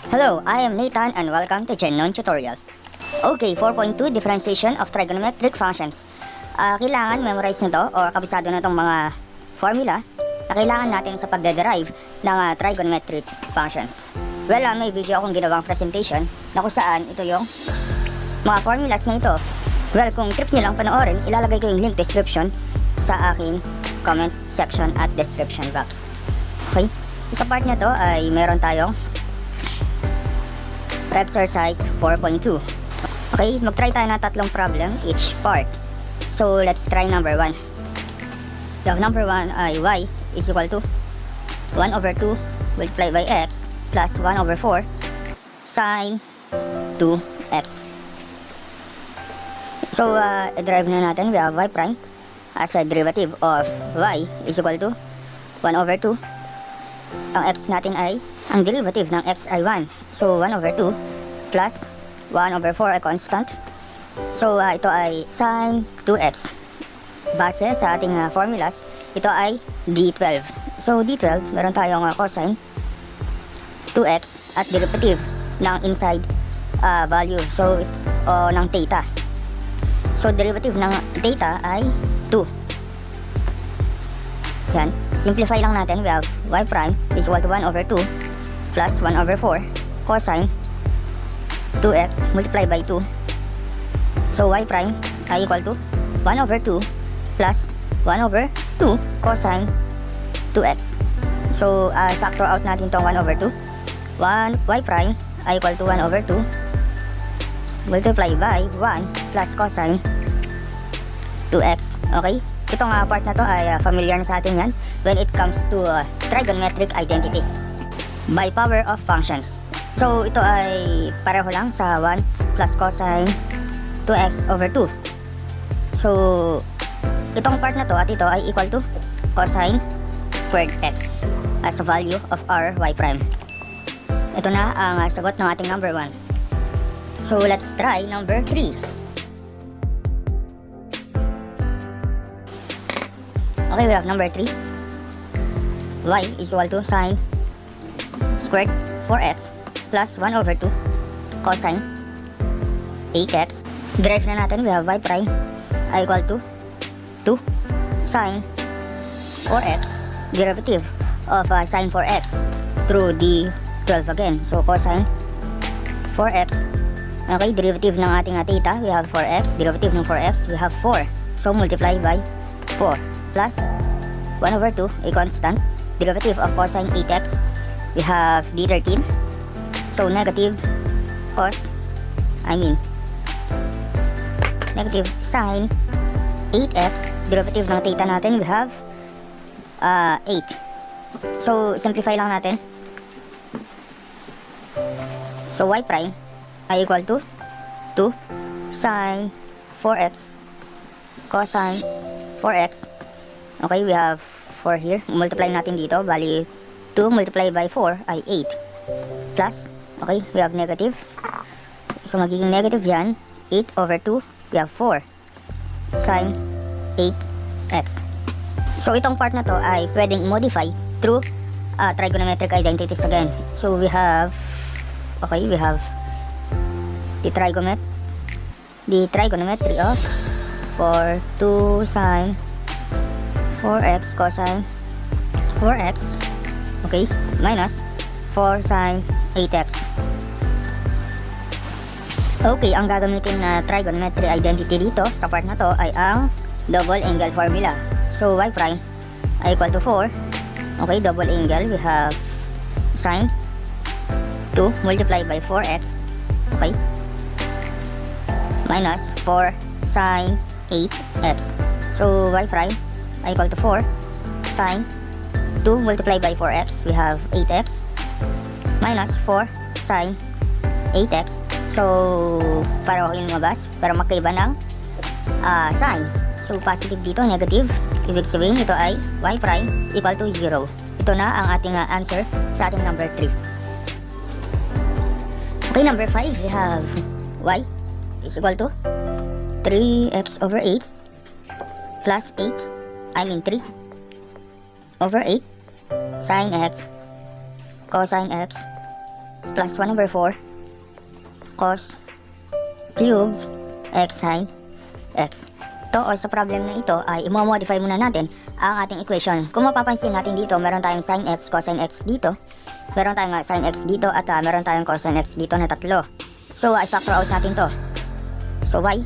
Hello, I am Nathan and welcome to Genon Tutorial. Okay, 4.2 Differentiation of Trigonometric Functions. Kailangan memorize nyo to o kabisado na itong mga formula na kailangan natin sa pagde-derive ng trigonometric functions. Well, may video akong ginawang presentation na kung saan ito yung mga formulas na ito. Well, kung trip nyo lang panoorin, ilalagay ko yung link description sa aking comment section at description box. Okay, sa part na to ay meron tayong exercise 4.2. Okay, mag-try tayo ng tatlong problem each part. So, let's try number 1. The number 1 ay y is equal to 1 over 2 multiplied by x plus 1 over 4 sine 2x. So, i-derive na natin. We have y prime as a derivative of y is equal to 1 over 2. Ang x natin ay, ang derivative ng x ay 1. So, 1 over 2 plus 1 over 4 ay constant. So, ito ay sine 2x. Base sa ating formulas, ito ay d12. So, d12, meron tayong cosine 2x at derivative ng inside value. So, ng theta. So, derivative ng theta ay 2. Yan. Simplify lang natin. We have y prime is equal to 1 over 2 plus 1 over 4 cosine 2x multiplied by 2. So, y prime ay equal to 1 over 2 plus 1 over 2 cosine 2x. So, factor out natin itong 1 over 2. Y prime ay equal to 1 over 2 multiplied by 1 plus cosine 2x. Okay? Itong part na to ay familiar na sa atin yan when it comes to trigonometric identities by power of functions. So, ito ay pareho lang sa 1 plus cosine 2x over 2. So, itong part na to at ito ay equal to cosine squared x as a value of our y prime. Ito na ang sagot ng ating number 1. So, let's try number 3. Okay, we have number 3. Y is equal to sine squared 4x plus 1 over 2 cosine 8x. Derive na natin. We have y prime ay equal to 2 sine 4x derivative of sine 4x through d12 again. So, cosine 4x. Okay, derivative ng ating theta. We have 4x. Derivative ng 4x. We have 4. So, multiply by 4 plus 1 over 2, a constant. Derivative of cosine 8x, we have d13. So, negative sine 8x. Derivative ng theta natin, we have 8. So, simplify lang natin. So, y prime ay equal to 2 sine 4x cosine 4x. Okay, we have 4 here. Multiply natin dito. Bali, 2 multiplied by 4 ay 8. Plus, okay, we have negative. So, magiging negative yan. 8 over 2, we have 4 sine 8x. So, itong part na to ay pwedeng modify through trigonometric identities again. So, we have, okay, we have the trigonometry of 4, 2 sine 4x cosine 4x, okay, minus 4 sine 8x. Okay, ang gagamitin na trigonometry identity dito sa part na to ay ang double angle formula. So, y prime ay equal to 4. Okay, double angle, we have sine 2 multiplied by 4x, okay, minus 4 sine 8x. So, y prime ay equal to 4 sine 2 multiplied by 4x, we have 8x minus 4 sine 8x. So, pareho yung lumabas pero magkaiba ng signs. So, positive dito, negative. Ibig sabihin ito ay y prime equal to 0. Ito na ang ating answer sa ating number 3. Okay, number 5, we have y is equal to 3x over 8 plus 3 over 8 sine x cosine x plus 1 over 4 cos cube x sin x. To or sa problem na ito ay i-modify muna natin ang ating equation. Kung mapapansin natin dito, meron tayong sin x, cosine x dito. Meron tayong sin x dito at meron tayong cosine x dito na tatlo. So, i-factor out natin to. So, y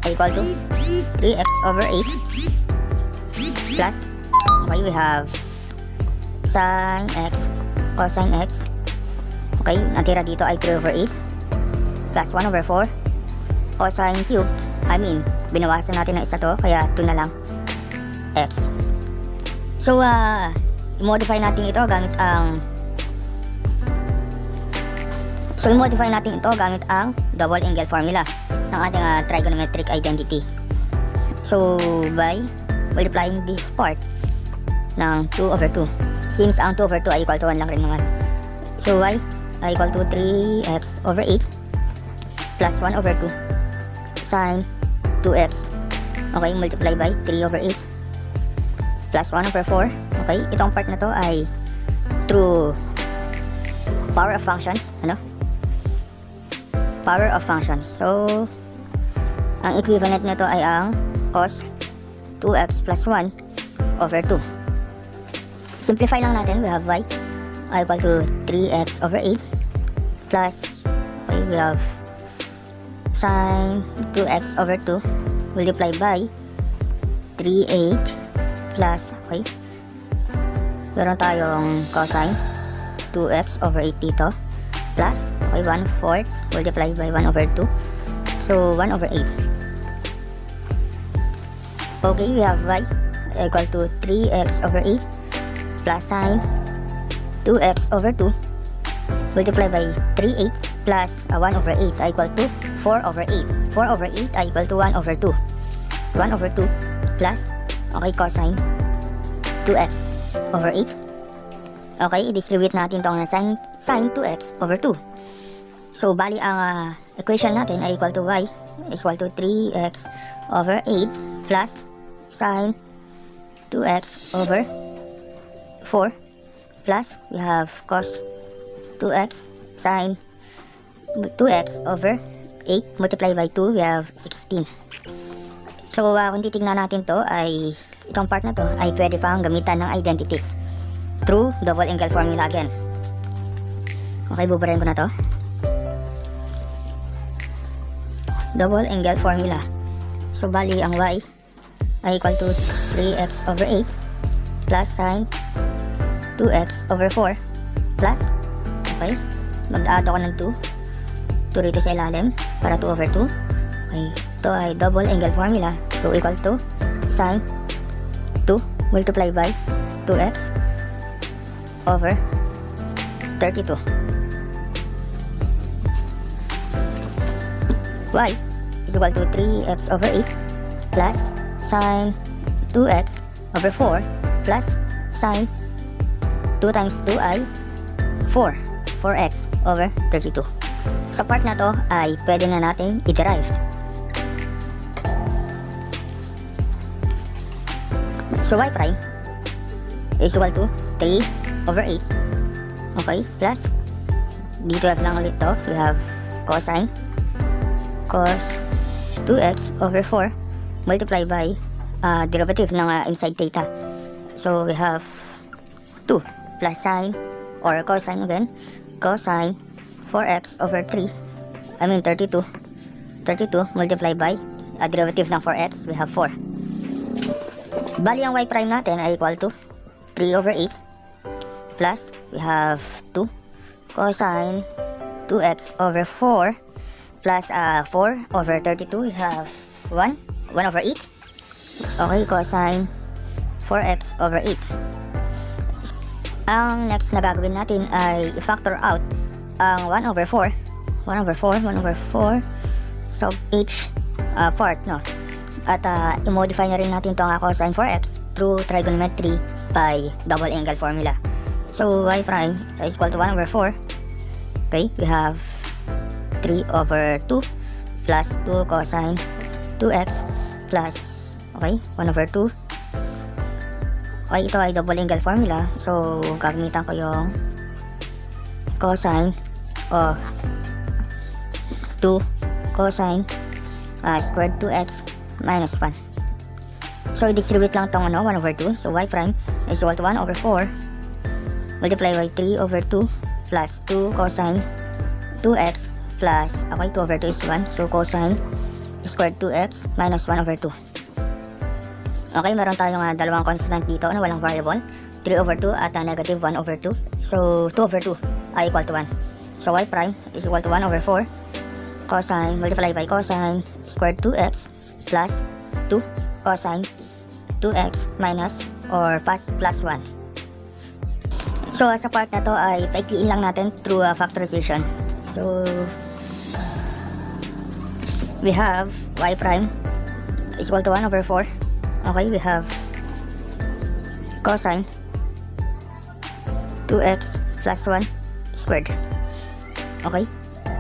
ay equal to 3x over 8 plus, okay, we have sin x, cosine x. Okay, natira dito ay 3 over 8 plus 1 over 4 cosine cube. Binawasan natin ng isa to, kaya 2 na lang x. So, i-modify natin ito gamit ang double angle formula ng ating trigonometric identity. So, by multiplying this part ng 2 over 2. Since ang 2 over 2 ay equal to 1 lang rin naman. So, y ay equal to 3x over 8 plus 1 over 2 sin 2x. Okay, multiply by 3 over 8 plus 1 over 4. Okay, itong part na to ay through power of functions. Power of functions. So, ang equivalent nito ay ang cos 2x plus 1 over 2. Simplify lang natin. We have y equal to 3x over 8 plus, okay, we have sin 2x over 2 multiply by 3/8 plus, okay, meron tayong cosine 2x over 8 dito plus, okay, 1/4 multiply by 1 over 2. So, 1 over 8. Okay, we have y equal to 3x over 8 plus sin 2x over 2 multiply by 3/8 plus 1 over 8 equal to 4 over 8. 4 over 8 equal to 1 over 2. 1 over 2 plus, okay, cosine 2x over 8. Okay, i-distribute natin itong sin 2x over 2. So, bali ang equation natin ay equal to y equal to 3x over 8 plus sin 2x over 4 plus, we have cos 2x sin 2x over 8 multiply by 2, we have 16. So, kung titignan natin to, ay itong part na to ay pwede pang gamitan ng identities through double angle formula again. Okay, buburahin ko na to. Double angle formula. So, bali ang y ay equal to 3x over 8 plus sin 2x over 4 plus, okay, mag-add ako ng 2 rito sa ilalim para 2 over 2. Okay, ito ay double angle formula. So, equal to sin 2 multiply by 2x over 32. Y is equal to 3x over 8 plus sin 2x over 4 plus sin 2 times 2 ay 4x over 32. Sa part na to ay pwede na natin i-derive. So, y prime is equal to 3 over 8. Okay, plus dito lang ulit to. We have cosine cos 2x over 4 multiply by derivative ng inside theta. So, we have 2 plus sine or cosine again, cosine 4x over 32 multiply by derivative ng 4x, we have 4. Bali ang y prime natin ay equal to 3 over 8 plus, we have 2 cosine 2x over 4 plus 4 over 32, we have 1 over 8. Okay, cosine 4x over 8. Ang next na gagawin natin ay i-factor out ang 1 over 4 so each part, no? At i-modify na rin natin itong cosine 4x through trigonometry by double angle formula. So, y prime is equal to 1 over 4. Okay, we have 3 over 2 plus 2 cosine 2x plus, okay, 1 over 2. Okay, ito ay double angle formula. So, gagamitan ko yung cosine of 2 cosine squared 2x minus 1. So, i-distribute lang tong 1 over 2. So, y prime is equal to 1 over 4 multiply by 3 over 2 plus 2 cosine 2x plus, 2 over 2 is 1. So, cosine squared 2x minus 1 over 2. Okay, meron tayong dalawang constant dito na walang variable. 3 over 2 at negative 1 over 2. So, 2 over 2 ay equal to 1. So, y prime is equal to 1 over 4 cosine multiply by cosine squared 2x plus 2 cosine 2x minus or plus 1. So, sa part na to ay paikliin lang natin through factorization. So, we have y prime is equal to 1 over 4. Okay, we have cosine 2x plus 1 squared. Okay,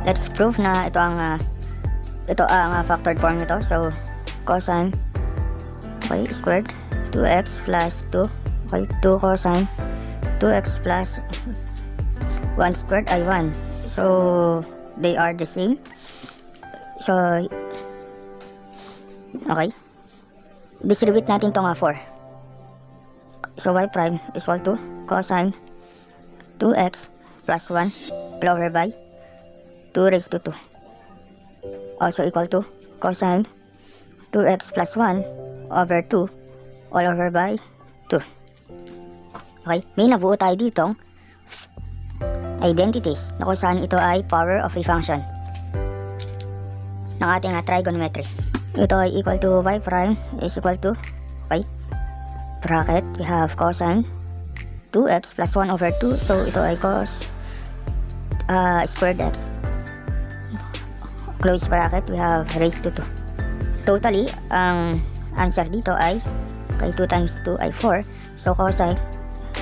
let's prove na ito ang factored form nito. So, cosine squared 2x plus 2. Okay, 2 cosine 2x plus 1 squared ay 1. So, they are the same. So, okay, distribute natin itong 4. So, y prime is equal to cosine 2x plus 1 all over by 2 raised to 2. Also equal to cosine 2x plus 1 over 2 all over by 2. Okay, may nabuo tayo ditong identities na kung saan ito ay power of a function ng ating trigonometry. Ito ay equal to y prime is equal to bracket, we have cosine 2x plus 1 over 2. So, ito ay cos squared x. Close bracket, we have raised to 2. Totally, ang answer dito ay 2 times 2 ay 4. So, cosine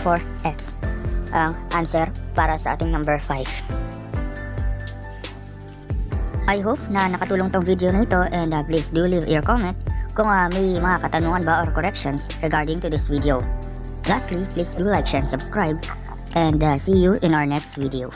4x ang answer para sa ating number 5. I hope na nakatulong tong video na ito, and please do leave your comment kung may mga katanungan ba or corrections regarding to this video. Lastly, please do like, share, and subscribe, and see you in our next video.